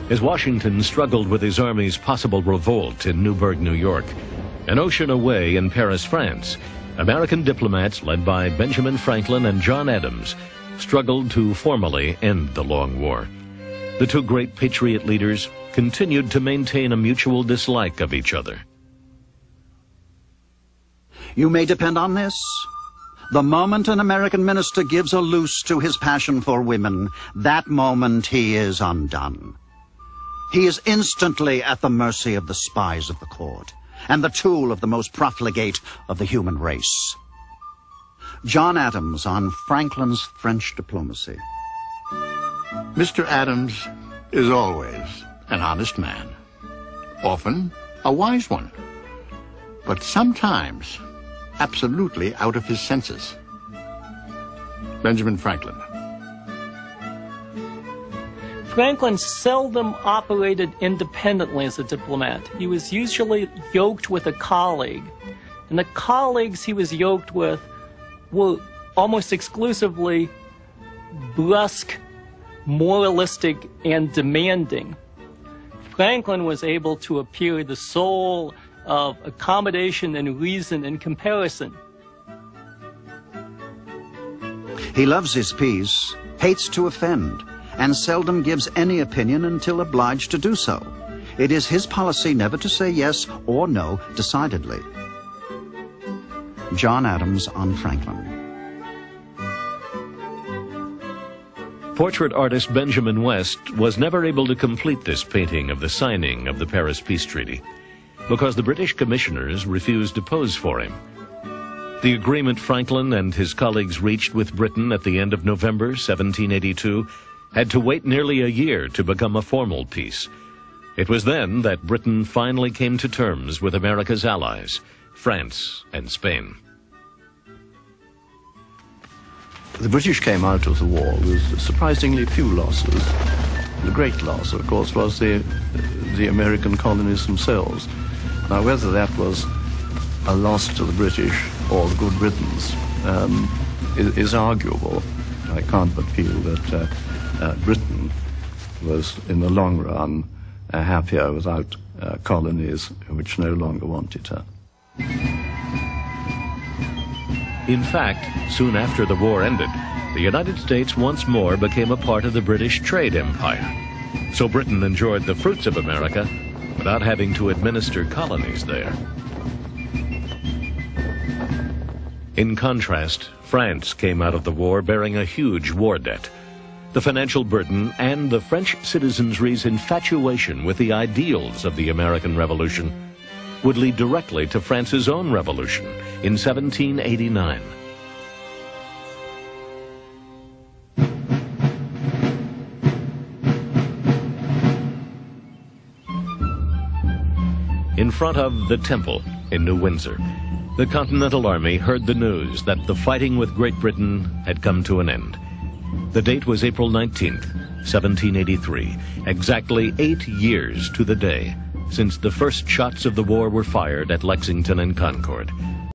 As Washington struggled with his army's possible revolt in Newburgh, New York, an ocean away in Paris, France, American diplomats led by Benjamin Franklin and John Adams struggled to formally end the long war. The two great patriot leaders continued to maintain a mutual dislike of each other. You may depend on this. The moment an American minister gives a loose to his passion for women, that moment he is undone. He is instantly at the mercy of the spies of the court and the tool of the most profligate of the human race. John Adams on Franklin's French diplomacy. Mr. Adams is always an honest man, often a wise one, but sometimes absolutely out of his senses. Benjamin Franklin. Franklin seldom operated independently as a diplomat. He was usually yoked with a colleague, and the colleagues he was yoked with were almost exclusively brusque, moralistic, and demanding. Franklin was able to appear the soul of accommodation and reason and comparison. He loves his peace, hates to offend, and seldom gives any opinion until obliged to do so. It is his policy never to say yes or no decidedly. John Adams on Franklin. Portrait artist Benjamin West was never able to complete this painting of the signing of the Paris Peace Treaty because the British commissioners refused to pose for him. The agreement Franklin and his colleagues reached with Britain at the end of November 1782 had to wait nearly a year to become a formal peace. It was then that Britain finally came to terms with America's allies, France and Spain. The British came out of the war with surprisingly few losses. The great loss, of course, was the American colonies themselves. Now, whether that was a loss to the British or the Good Britons is arguable. I can't but feel that Britain was, in the long run, happier without colonies which no longer wanted her. In fact, soon after the war ended, the United States once more became a part of the British trade empire. So Britain enjoyed the fruits of America without having to administer colonies there. In contrast, France came out of the war bearing a huge war debt. The financial burden and the French citizenry's infatuation with the ideals of the American Revolution would lead directly to France's own revolution in 1789. In front of the Temple in New Windsor, the Continental Army heard the news that the fighting with Great Britain had come to an end. The date was April 19th, 1783, exactly 8 years to the day since the first shots of the war were fired at Lexington and Concord.